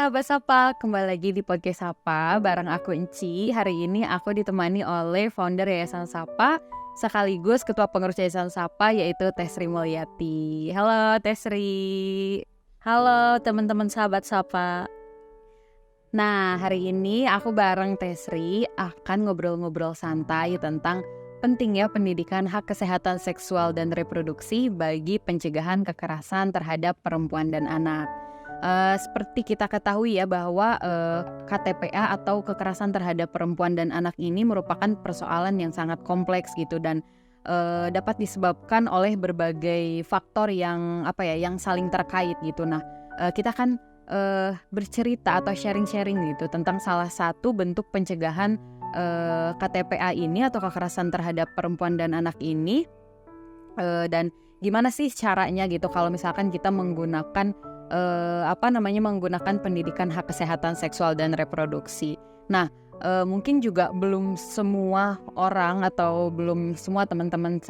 sahabat Sapa, kembali lagi di podcast Sapa bareng aku Enci. Hari ini aku ditemani oleh founder Yayasan Sapa sekaligus ketua pengurus Yayasan Sapa yaitu Tesri Mulyati. Halo Tesri. Halo teman-teman sahabat Sapa. Nah, hari ini aku bareng Tesri akan ngobrol-ngobrol santai tentang pentingnya pendidikan hak kesehatan seksual dan reproduksi bagi pencegahan kekerasan terhadap perempuan dan anak. Seperti kita ketahui ya bahwa KTPA atau kekerasan terhadap perempuan dan anak ini merupakan persoalan yang sangat kompleks gitu dan dapat disebabkan oleh berbagai faktor yang yang saling terkait gitu. Nah, kita kan bercerita atau sharing-sharing gitu tentang salah satu bentuk pencegahan KTPA ini atau kekerasan terhadap perempuan dan anak ini, dan gimana sih caranya gitu kalau misalkan kita menggunakan menggunakan pendidikan hak kesehatan seksual dan reproduksi. Nah, mungkin juga belum semua orang atau belum semua teman-teman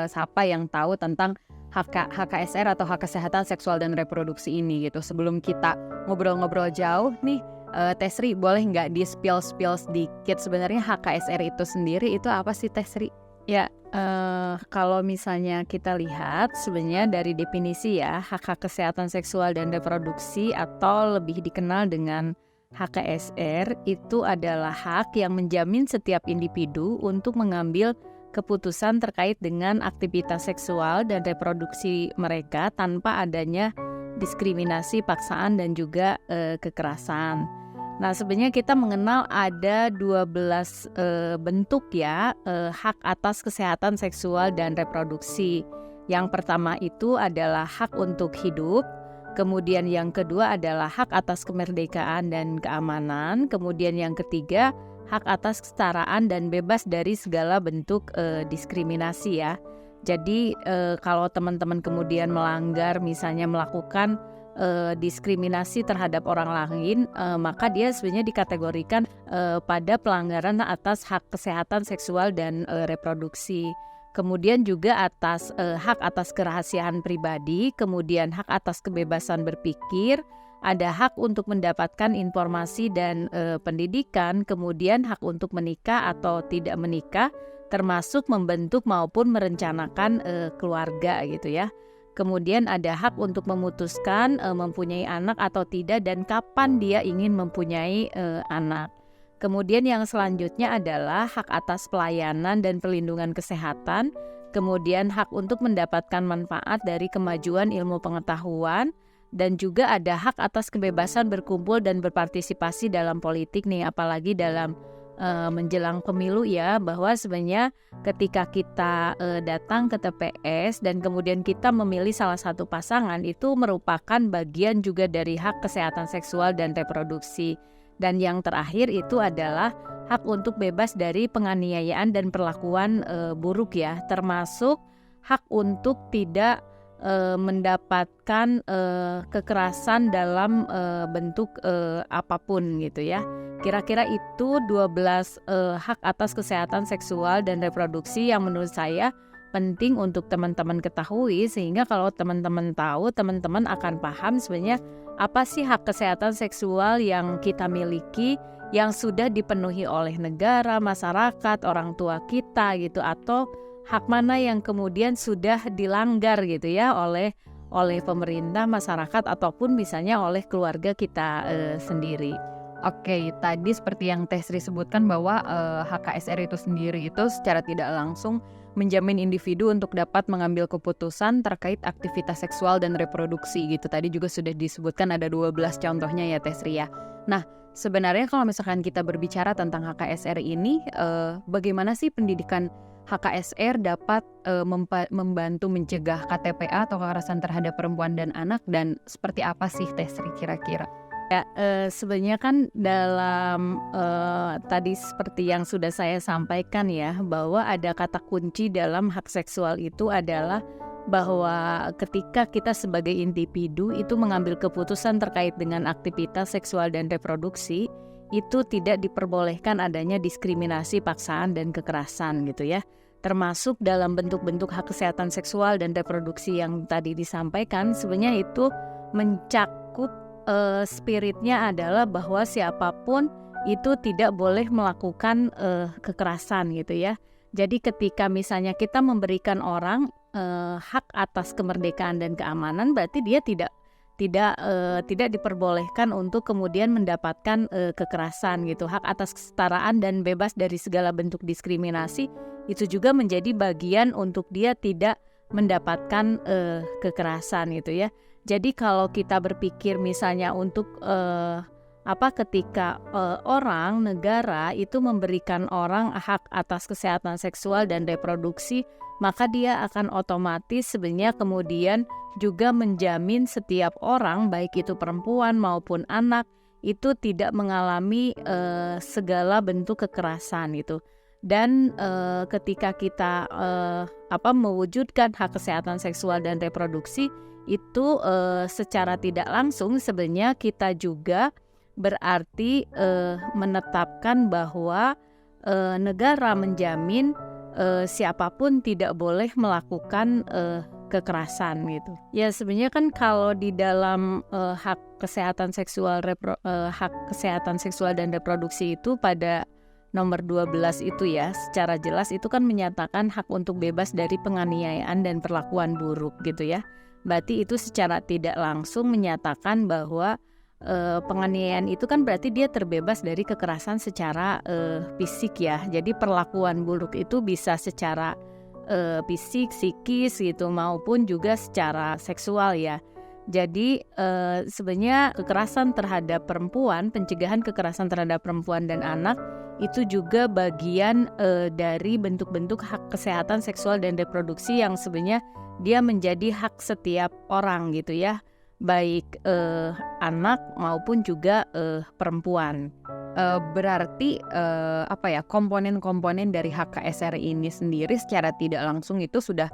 Sapa yang tahu tentang HKSR atau hak kesehatan seksual dan reproduksi ini gitu. Sebelum kita ngobrol-ngobrol jauh nih, Tesri boleh nggak di-spill sedikit sebenarnya HKSR itu sendiri itu apa sih Tesri? Ya, kalau misalnya kita lihat sebenarnya dari definisi ya, hak kesehatan seksual dan reproduksi atau lebih dikenal dengan HKSR itu adalah hak yang menjamin setiap individu untuk mengambil keputusan terkait dengan aktivitas seksual dan reproduksi mereka tanpa adanya diskriminasi, paksaan, dan juga kekerasan. Nah, sebenarnya kita mengenal ada 12 bentuk ya hak atas kesehatan seksual dan reproduksi. Yang pertama itu adalah hak untuk hidup, kemudian yang kedua adalah hak atas kemerdekaan dan keamanan, kemudian yang ketiga hak atas kesetaraan dan bebas dari segala bentuk diskriminasi ya. Jadi kalau teman-teman kemudian melanggar misalnya melakukan diskriminasi terhadap orang lain, maka dia sebenarnya dikategorikan pada pelanggaran atas hak kesehatan seksual dan reproduksi. Kemudian juga atas hak atas kerahasiaan pribadi, kemudian hak atas kebebasan berpikir, ada hak untuk mendapatkan informasi dan pendidikan, kemudian hak untuk menikah atau tidak menikah, termasuk membentuk maupun merencanakan keluarga gitu ya. Kemudian ada hak untuk memutuskan mempunyai anak atau tidak dan kapan dia ingin mempunyai anak. Kemudian yang selanjutnya adalah hak atas pelayanan dan perlindungan kesehatan. Kemudian hak untuk mendapatkan manfaat dari kemajuan ilmu pengetahuan. Dan juga ada hak atas kebebasan berkumpul dan berpartisipasi dalam politik nih, apalagi dalam menjelang pemilu ya, bahwa sebenarnya ketika kita datang ke TPS dan kemudian kita memilih salah satu pasangan itu merupakan bagian juga dari hak kesehatan seksual dan reproduksi. Dan yang terakhir itu adalah hak untuk bebas dari penganiayaan dan perlakuan buruk ya, termasuk hak untuk tidak mendapatkan kekerasan dalam bentuk apapun gitu ya. Kira-kira itu 12 hak atas kesehatan seksual dan reproduksi yang menurut saya penting untuk teman-teman ketahui, sehingga kalau teman-teman tahu, teman-teman akan paham sebenarnya apa sih hak kesehatan seksual yang kita miliki yang sudah dipenuhi oleh negara, masyarakat, orang tua kita gitu, atau hak mana yang kemudian sudah dilanggar gitu ya oleh pemerintah, masyarakat, ataupun misalnya oleh keluarga kita sendiri. Oke, tadi seperti yang Tesri sebutkan bahwa HKSR itu sendiri itu secara tidak langsung menjamin individu untuk dapat mengambil keputusan terkait aktivitas seksual dan reproduksi gitu. Tadi juga sudah disebutkan ada 12 contohnya ya Tesri ya. Nah, sebenarnya kalau misalkan kita berbicara tentang HKSR ini, bagaimana sih pendidikan HKSR dapat membantu mencegah KTPA atau kekerasan terhadap perempuan dan anak, dan seperti apa sih Tesri kira-kira? Ya, sebenarnya kan dalam tadi seperti yang sudah saya sampaikan ya, bahwa ada kata kunci dalam hak seksual itu adalah bahwa ketika kita sebagai individu itu mengambil keputusan terkait dengan aktivitas seksual dan reproduksi, itu tidak diperbolehkan adanya diskriminasi, paksaan, dan kekerasan gitu ya. Termasuk dalam bentuk-bentuk hak kesehatan seksual dan reproduksi yang tadi disampaikan, sebenarnya itu mencakup spiritnya adalah bahwa siapapun itu tidak boleh melakukan kekerasan gitu ya. Jadi ketika misalnya kita memberikan orang hak atas kemerdekaan dan keamanan, berarti dia tidak diperbolehkan untuk kemudian mendapatkan kekerasan gitu. Hak atas kesetaraan dan bebas dari segala bentuk diskriminasi itu juga menjadi bagian untuk dia tidak mendapatkan kekerasan gitu ya. Jadi kalau kita berpikir misalnya untuk ketika orang negara itu memberikan orang hak atas kesehatan seksual dan reproduksi, maka dia akan otomatis sebenarnya kemudian juga menjamin setiap orang, baik itu perempuan maupun anak, itu tidak mengalami segala bentuk kekerasan itu. Dan ketika kita mewujudkan hak kesehatan seksual dan reproduksi itu secara tidak langsung sebenarnya kita juga berarti menetapkan bahwa negara menjamin siapapun tidak boleh melakukan kekerasan gitu. Ya sebenarnya kan kalau di dalam hak kesehatan seksual dan reproduksi itu pada nomor 12 itu ya secara jelas itu kan menyatakan hak untuk bebas dari penganiayaan dan perlakuan buruk gitu ya. Berarti itu secara tidak langsung menyatakan bahwa penganiayaan itu kan berarti dia terbebas dari kekerasan secara fisik ya. Jadi perlakuan buruk itu bisa secara fisik, psikis gitu maupun juga secara seksual ya. Jadi sebenarnya kekerasan terhadap perempuan, pencegahan kekerasan terhadap perempuan dan anak itu juga bagian dari bentuk-bentuk hak kesehatan seksual dan reproduksi yang sebenarnya dia menjadi hak setiap orang gitu ya, baik anak maupun juga perempuan. Berarti komponen-komponen dari HKSR ini sendiri secara tidak langsung itu sudah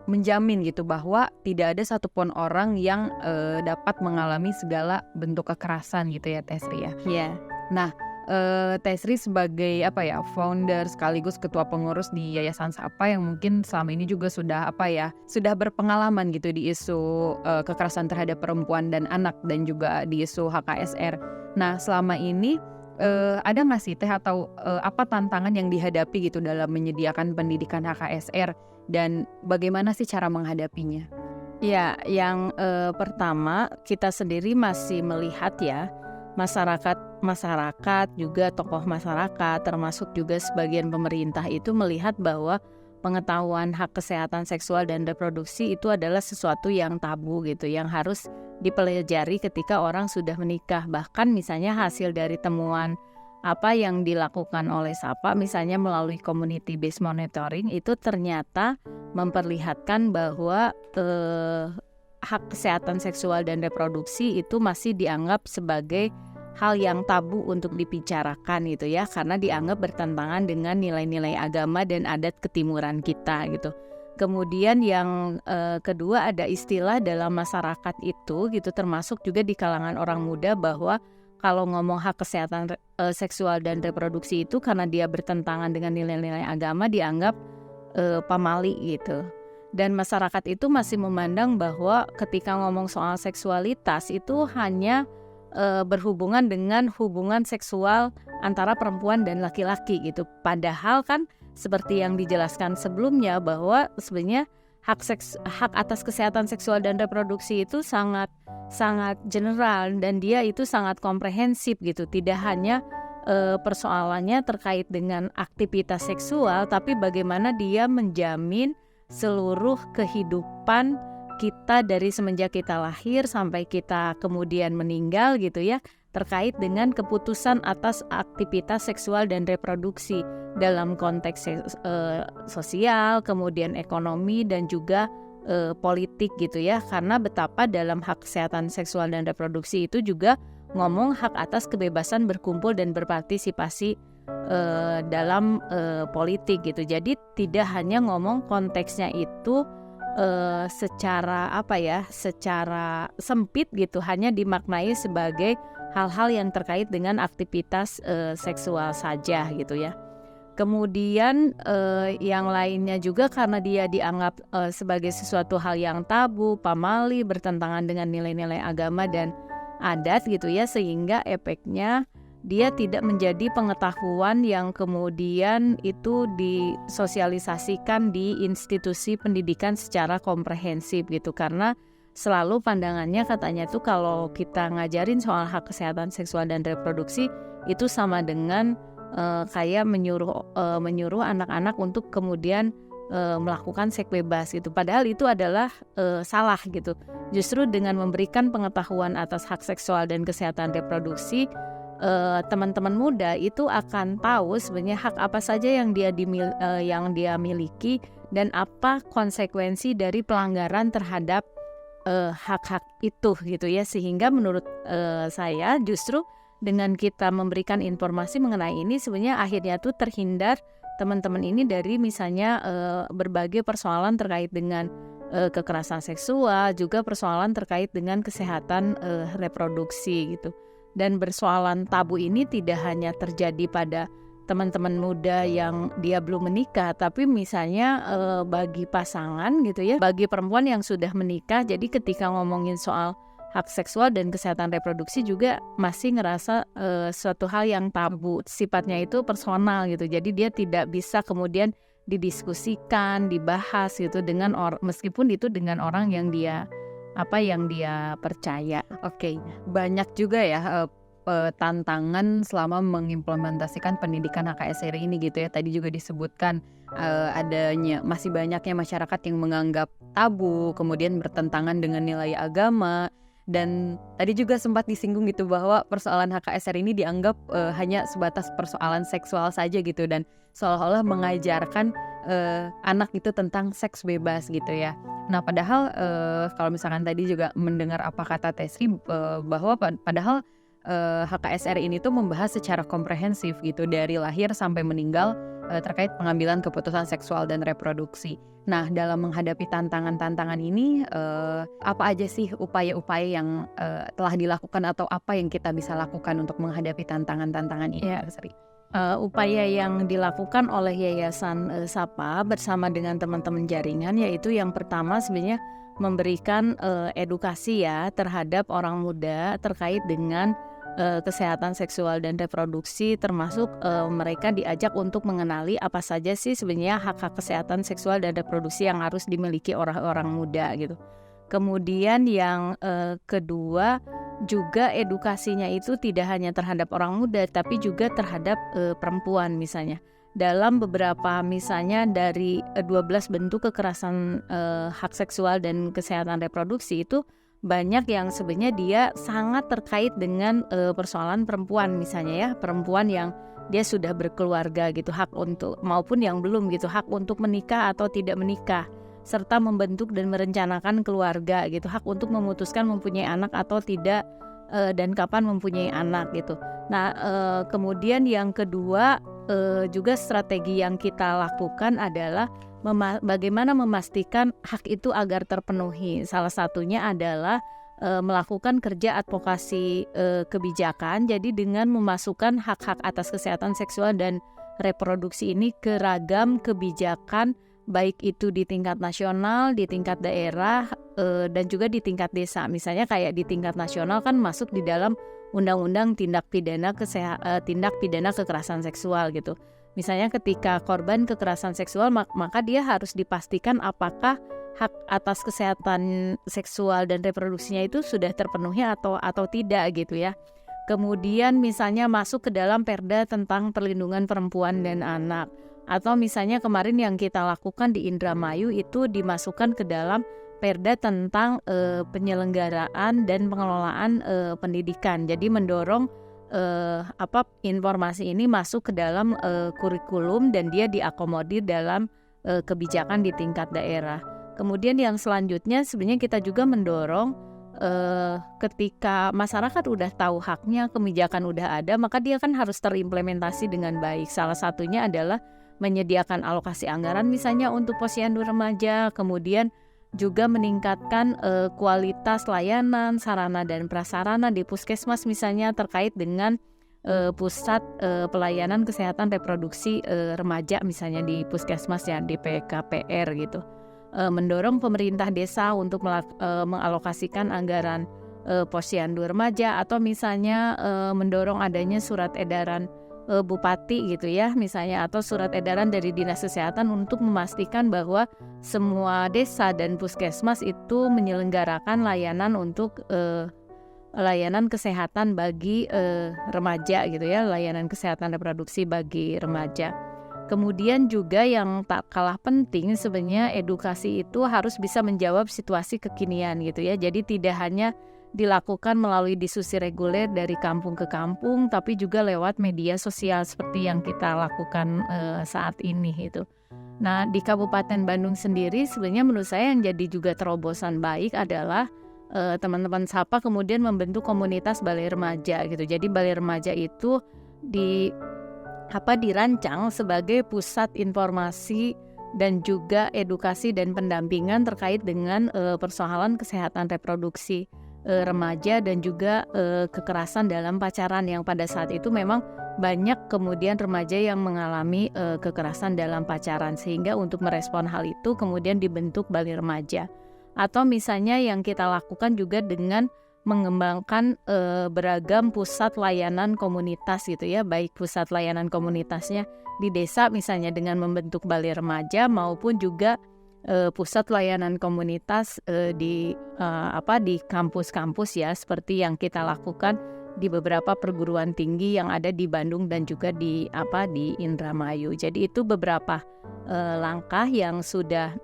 menjamin gitu bahwa tidak ada satupun orang yang dapat mengalami segala bentuk kekerasan gitu ya Tesri ya. Ya. Nah, Tesri sebagai founder sekaligus ketua pengurus di Yayasan Sapa yang mungkin selama ini juga sudah berpengalaman gitu di isu kekerasan terhadap perempuan dan anak dan juga di isu HKSR. Nah, selama ini ada nggak sih Teh atau apa tantangan yang dihadapi gitu dalam menyediakan pendidikan HKSR dan bagaimana sih cara menghadapinya? Ya, yang pertama kita sendiri masih melihat ya masyarakat juga tokoh masyarakat termasuk juga sebagian pemerintah itu melihat bahwa pengetahuan hak kesehatan seksual dan reproduksi itu adalah sesuatu yang tabu gitu, yang harus dipelajari ketika orang sudah menikah. Bahkan misalnya hasil dari temuan apa yang dilakukan oleh Sapa misalnya melalui community based monitoring itu ternyata memperlihatkan bahwa hak kesehatan seksual dan reproduksi itu masih dianggap sebagai hal yang tabu untuk dibicarakan gitu ya, karena dianggap bertentangan dengan nilai-nilai agama dan adat ketimuran kita gitu. Kemudian yang kedua ada istilah dalam masyarakat itu gitu, termasuk juga di kalangan orang muda, bahwa kalau ngomong hak kesehatan seksual dan reproduksi itu karena dia bertentangan dengan nilai-nilai agama dianggap pamali gitu. Dan masyarakat itu masih memandang bahwa ketika ngomong soal seksualitas itu hanya berhubungan dengan hubungan seksual antara perempuan dan laki-laki gitu. Padahal kan seperti yang dijelaskan sebelumnya bahwa sebenarnya hak atas kesehatan seksual dan reproduksi itu sangat general dan dia itu sangat komprehensif gitu. Tidak hanya persoalannya terkait dengan aktivitas seksual, tapi bagaimana dia menjamin seluruh kehidupan kita dari semenjak kita lahir sampai kita kemudian meninggal gitu ya, terkait dengan keputusan atas aktivitas seksual dan reproduksi dalam konteks sosial, kemudian ekonomi dan juga politik gitu ya. Karena betapa dalam hak kesehatan seksual dan reproduksi itu juga ngomong hak atas kebebasan berkumpul dan berpartisipasi dalam politik gitu. Jadi tidak hanya ngomong konteksnya itu secara sempit gitu, hanya dimaknai sebagai hal-hal yang terkait dengan aktivitas seksual saja gitu ya. Kemudian yang lainnya juga karena dia dianggap sebagai sesuatu hal yang tabu, pamali, bertentangan dengan nilai-nilai agama dan adat gitu ya, sehingga efeknya dia tidak menjadi pengetahuan yang kemudian itu disosialisasikan di institusi pendidikan secara komprehensif gitu, karena selalu pandangannya katanya tuh kalau kita ngajarin soal hak kesehatan seksual dan reproduksi itu sama dengan kayak menyuruh anak-anak untuk kemudian melakukan seks bebas gitu. Padahal itu adalah salah gitu. Justru dengan memberikan pengetahuan atas hak seksual dan kesehatan reproduksi, teman-teman muda itu akan tahu sebenarnya hak apa saja yang dia miliki dan apa konsekuensi dari pelanggaran terhadap hak-hak itu gitu ya. Sehingga menurut saya justru dengan kita memberikan informasi mengenai ini sebenarnya akhirnya tuh terhindar teman-teman ini dari misalnya berbagai persoalan terkait dengan kekerasan seksual, juga persoalan terkait dengan kesehatan reproduksi gitu. Dan persoalan tabu ini tidak hanya terjadi pada teman-teman muda yang dia belum menikah, tapi misalnya bagi pasangan gitu ya, bagi perempuan yang sudah menikah. Jadi ketika ngomongin soal hak seksual dan kesehatan reproduksi juga masih ngerasa suatu hal yang tabu, sifatnya itu personal gitu. Jadi dia tidak bisa kemudian didiskusikan, dibahas gitu dengan meskipun itu dengan orang yang dia percaya. Oke, banyak juga ya tantangan selama mengimplementasikan pendidikan HKSR ini gitu ya. Tadi juga disebutkan masih banyaknya masyarakat yang menganggap tabu, kemudian bertentangan dengan nilai agama. Dan tadi juga sempat disinggung gitu bahwa persoalan HKSR ini dianggap hanya sebatas persoalan seksual saja gitu, dan seolah-olah mengajarkan anak itu tentang seks bebas gitu ya. Nah padahal kalau misalkan tadi juga mendengar apa kata Tesri, bahwa padahal HKSR ini tuh membahas secara komprehensif gitu dari lahir sampai meninggal terkait pengambilan keputusan seksual dan reproduksi. Nah dalam menghadapi tantangan-tantangan ini apa aja sih upaya-upaya yang telah dilakukan atau apa yang kita bisa lakukan untuk menghadapi tantangan-tantangan ini? Ya. Upaya yang dilakukan oleh Yayasan SAPA bersama dengan teman-teman jaringan, yaitu yang pertama sebenarnya memberikan edukasi ya terhadap orang muda terkait dengan kesehatan seksual dan reproduksi, termasuk mereka diajak untuk mengenali apa saja sih sebenarnya hak-hak kesehatan seksual dan reproduksi yang harus dimiliki orang-orang muda gitu. Kemudian yang kedua, juga edukasinya itu tidak hanya terhadap orang muda tapi juga terhadap perempuan misalnya. Dalam beberapa misalnya dari 12 bentuk kekerasan hak seksual dan kesehatan reproduksi itu banyak yang sebenarnya dia sangat terkait dengan persoalan perempuan misalnya ya, perempuan yang dia sudah berkeluarga gitu, hak untuk maupun yang belum gitu, hak untuk menikah atau tidak menikah, serta membentuk dan merencanakan keluarga gitu, hak untuk memutuskan mempunyai anak atau tidak dan kapan mempunyai anak gitu. Nah kemudian yang kedua juga strategi yang kita lakukan adalah bagaimana memastikan hak itu agar terpenuhi. Salah satunya adalah melakukan kerja advokasi kebijakan. Jadi dengan memasukkan hak-hak atas kesehatan seksual dan reproduksi ini ke ragam kebijakan, baik itu di tingkat nasional, di tingkat daerah, dan juga di tingkat desa. Misalnya kayak di tingkat nasional kan masuk di dalam undang-undang tindak pidana kekerasan seksual gitu. Misalnya ketika korban kekerasan seksual maka dia harus dipastikan apakah hak atas kesehatan seksual dan reproduksinya itu sudah terpenuhi atau tidak gitu ya. Kemudian misalnya masuk ke dalam Perda tentang perlindungan perempuan dan anak. Atau misalnya kemarin yang kita lakukan di Indramayu itu dimasukkan ke dalam Perda tentang penyelenggaraan dan pengelolaan pendidikan. Jadi mendorong informasi ini masuk ke dalam kurikulum dan dia diakomodir dalam kebijakan di tingkat daerah. Kemudian yang selanjutnya sebenarnya kita juga mendorong ketika masyarakat udah tahu haknya, kebijakan udah ada, maka dia kan harus terimplementasi dengan baik. Salah satunya adalah menyediakan alokasi anggaran misalnya untuk posyandu remaja, kemudian juga meningkatkan kualitas layanan, sarana dan prasarana di puskesmas misalnya terkait dengan pusat pelayanan kesehatan reproduksi remaja misalnya di puskesmas ya, di PKPR gitu. Mendorong pemerintah desa untuk mengalokasikan anggaran posyandu remaja, atau misalnya mendorong adanya surat edaran bupati gitu ya misalnya, atau surat edaran dari dinas kesehatan untuk memastikan bahwa semua desa dan puskesmas itu menyelenggarakan layanan untuk layanan kesehatan bagi remaja gitu ya, layanan kesehatan reproduksi bagi remaja. Kemudian juga yang tak kalah penting sebenarnya edukasi itu harus bisa menjawab situasi kekinian gitu ya. Jadi tidak hanya dilakukan melalui diskusi reguler dari kampung ke kampung, tapi juga lewat media sosial seperti yang kita lakukan saat ini gitu. Nah, di Kabupaten Bandung sendiri sebenarnya menurut saya yang jadi juga terobosan baik adalah teman-teman Sapa kemudian membentuk komunitas balai remaja gitu. Jadi balai remaja itu dirancang sebagai pusat informasi dan juga edukasi dan pendampingan terkait dengan persoalan kesehatan reproduksi remaja dan juga kekerasan dalam pacaran, yang pada saat itu memang banyak kemudian remaja yang mengalami kekerasan dalam pacaran, sehingga untuk merespon hal itu kemudian dibentuk balai remaja. Atau misalnya yang kita lakukan juga dengan mengembangkan beragam pusat layanan komunitas gitu ya, baik pusat layanan komunitasnya di desa misalnya dengan membentuk balai remaja, maupun juga pusat layanan komunitas di kampus-kampus ya, seperti yang kita lakukan di beberapa perguruan tinggi yang ada di Bandung dan juga di Indramayu. Jadi itu beberapa langkah yang sudah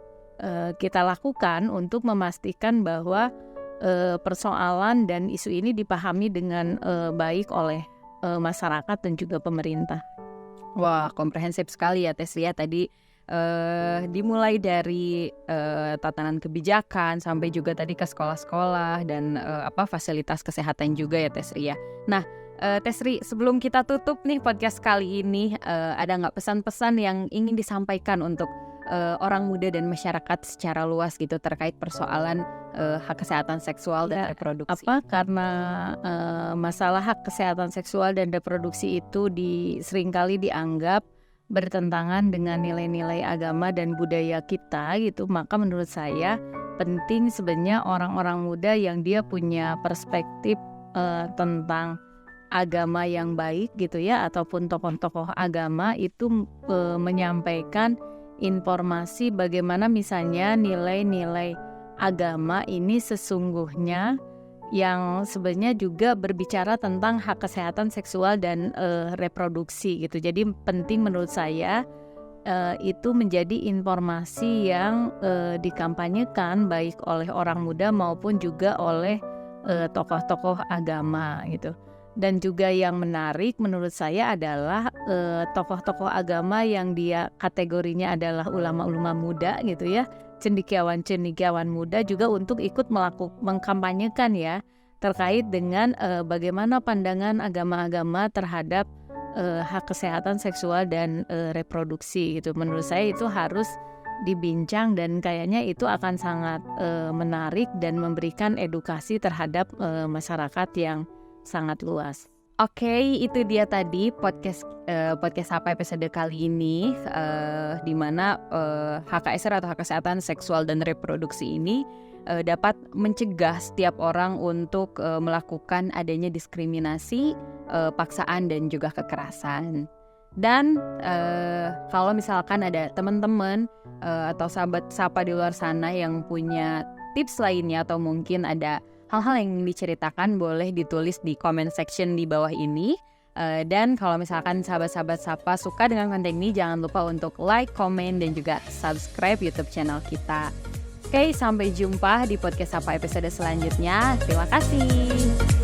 kita lakukan untuk memastikan bahwa persoalan dan isu ini dipahami dengan baik oleh masyarakat dan juga pemerintah. Wah, komprehensif sekali ya Tes Ria tadi. Dimulai dari tatanan kebijakan sampai juga tadi ke sekolah-sekolah dan fasilitas kesehatan juga ya Tes Ria. Nah, Tes Ri, sebelum kita tutup nih podcast kali ini, ada nggak pesan-pesan yang ingin disampaikan untuk orang muda dan masyarakat secara luas gitu terkait persoalan hak kesehatan seksual dan reproduksi? Karena masalah hak kesehatan seksual dan reproduksi itu seringkali dianggap bertentangan dengan nilai-nilai agama dan budaya kita gitu, maka menurut saya penting sebenarnya orang-orang muda yang dia punya perspektif tentang agama yang baik gitu ya, ataupun tokoh-tokoh agama itu menyampaikan informasi bagaimana misalnya nilai-nilai agama ini sesungguhnya yang sebenarnya juga berbicara tentang hak kesehatan seksual dan reproduksi gitu. Jadi penting menurut saya itu menjadi informasi yang dikampanyekan baik oleh orang muda maupun juga oleh tokoh-tokoh agama gitu. Dan juga yang menarik menurut saya adalah tokoh-tokoh agama yang dia kategorinya adalah ulama-ulama muda gitu ya, cendekiawan-cendekiawan muda juga untuk ikut mengkampanyekan ya terkait dengan bagaimana pandangan agama-agama terhadap hak kesehatan seksual dan reproduksi gitu. Menurut saya itu harus dibincang dan kayaknya itu akan sangat menarik dan memberikan edukasi terhadap masyarakat yang sangat luas. Oke, itu dia tadi podcast apa episode kali ini, di mana HKSR atau hak kesehatan seksual dan reproduksi ini dapat mencegah setiap orang untuk melakukan adanya diskriminasi, paksaan dan juga kekerasan. Dan kalau misalkan ada teman-teman atau sahabat Sapa di luar sana yang punya tips lainnya atau mungkin ada hal-hal yang diceritakan, boleh ditulis di comment section di bawah ini. Dan kalau misalkan sahabat-sahabat Sapa suka dengan konten ini, jangan lupa untuk like, komen, dan juga subscribe YouTube channel kita. Oke, sampai jumpa di podcast Sapa episode selanjutnya. Terima kasih.